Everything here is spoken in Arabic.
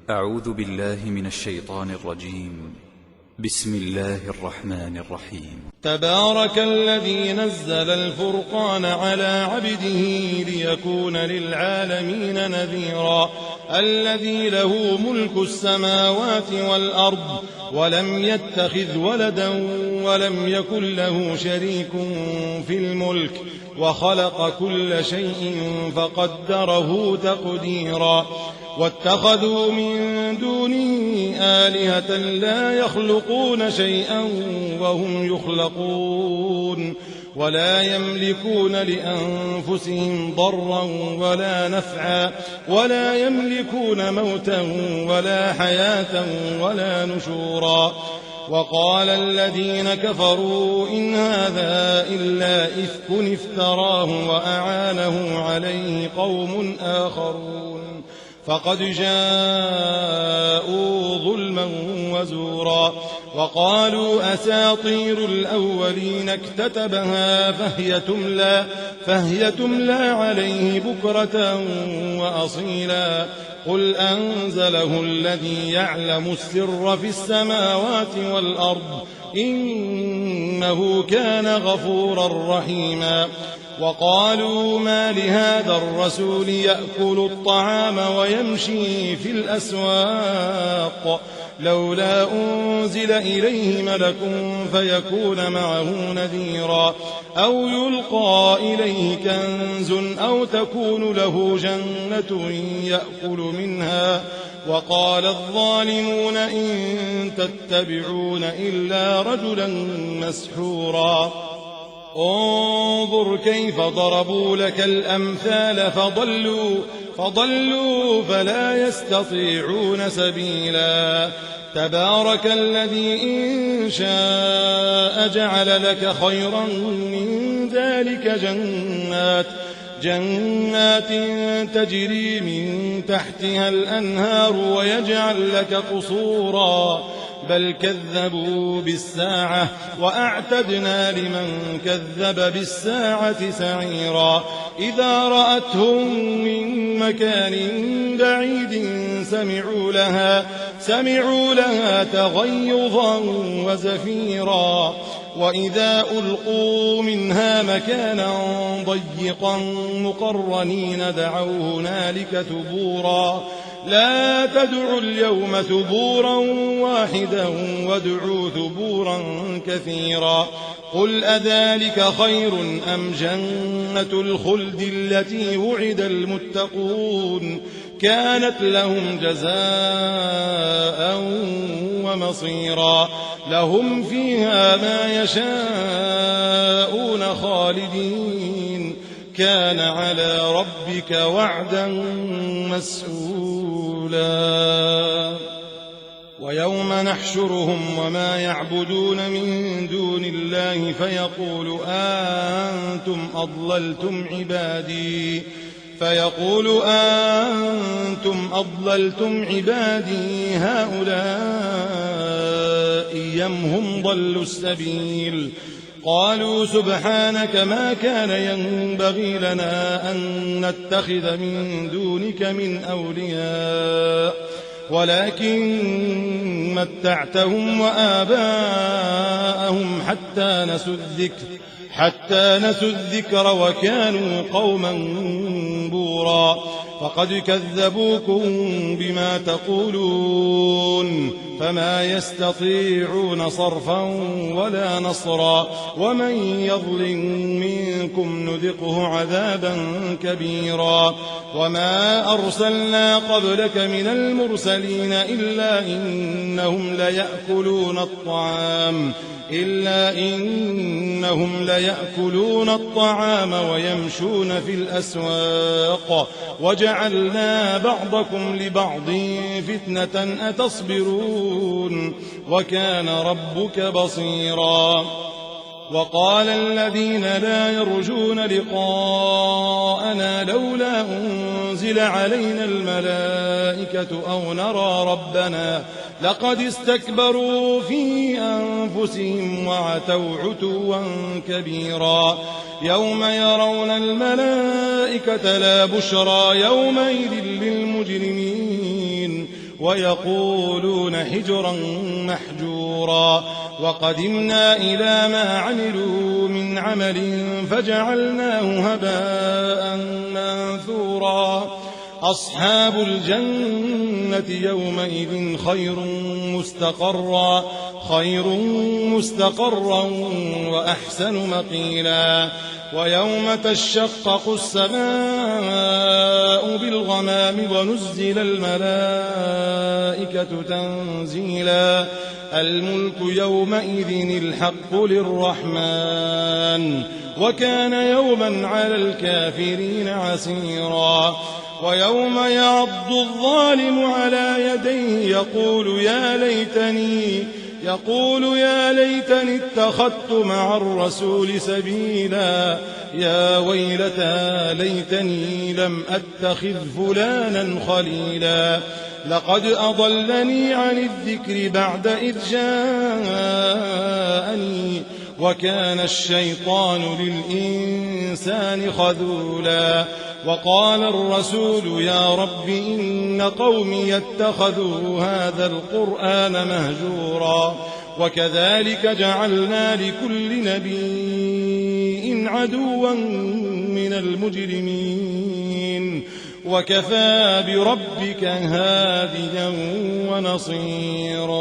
أعوذ بالله من الشيطان الرجيم. بسم الله الرحمن الرحيم. تبارك الذي نزل الفرقان على عبده ليكون للعالمين نذيرا. الذي له ملك السماوات والأرض ولم يتخذ ولدا ولم يكن له شريك في الملك وخلق كل شيء فقدره تقديرا. واتخذوا من دونه آلهة لا يخلقون شيئا وهم يخلقون ولا يملكون لأنفسهم ضرا ولا نفعا ولا يملكون موتا ولا حياة ولا نشورا. وقال الذين كفروا إن هذا إلا إفك افتراه وأعانه عليه قوم آخرون فقد جاءوا ظلما وزورا. وقالوا أساطير الأولين اكتتبها فهي تملى عليه بكرة وأصيلا. قل أنزله الذي يعلم السر في السماوات والأرض إنه كان غفورا رحيما. وقالوا ما لهذا الرسول يأكل الطعام ويمشي في الأسواق لولا أنزل إليه ملك فيكون معه نذيرا أو يلقى إليه كنز أو تكون له جنة يأكل منها. وقال الظالمون إن تتبعون إلا رجلا مسحورا. انظر كيف ضربوا لك الأمثال فضلوا فلا يستطيعون سبيلا. تبارك الذي إن شاء جعل لك خيرا من ذلك جنات تجري من تحتها الأنهار ويجعل لك قصورا بل كذبوا بالساعة وأعتدنا لمن كذب بالساعة سعيرا. إذا رأتهم من مكان بعيد سمعوا لها تغيظا وزفيرا. وإذا ألقوا منها مكانا ضيقا مقرنين دعوا هنالك ثبورا. لا تدعوا اليوم ثبورا واحدا وادعوا ثبورا كثيرا. قل أذلك خير أم جنة الخلد التي وعد المتقون كانت لهم جزاء ومصيرا. لهم فيها ما يشاءون خالدين كان على ربك وعدا مسئولا. ويوم نحشرهم وما يعبدون من دون الله فيقول أنتم أضللتم عبادي هؤلاء أم هم ضلوا السبيل. قالوا سبحانك ما كان ينبغي لنا أن نتخذ من دونك من أولياء ولكن متعتهم وآباءهم حتى نسوا الذكر وكانوا قوما بورا. فقد كذبوكم بما تقولون فما يستطيعون صرفا ولا نصرا. ومن يظلم منكم نذقه عذابا كبيرا. وما أرسلنا قبلك من المرسلين إلا إنهم ليأكلون الطعام ويمشون في الأسواق وجعلنا بعضكم لبعض فتنة أتصبرون وكان ربك بصيرا. وقال الذين لا يرجون لقاءنا لولا أنزل علينا الملائكة أو نرى ربنا لقد استكبروا في أنفسهم وعتوا عتوا كبيرا. يوم يرون الملائكة لا بشرى يومئذ للمجرمين ويقولون حجرا محجورا وقدمنا إلى ما عملوا من عمل فجعلناه هباء منثورا أصحاب الجنة يومئذ خير مستقرا وأحسن مقيلا ويوم تشقق السماء بالغمام ونزل الملائكة تنزيلا الملك يومئذ الحق للرحمن وكان يوما على الكافرين عسيرا ويوم يعض الظالم على يديه يقول يا ليتني اتخذت مع الرسول سبيلا يا ويلتى ليتني لم أتخذ فلانا خليلا لقد أضلني عن الذكر بعد إذ جاءني وكان الشيطان للإنسان خذولا وقال الرسول يا رب إن قومي اتخذوا هذا القرآن مهجورا وكذلك جعلنا لكل نبي عدوا من المجرمين وكفى بربك هاديا ونصيرا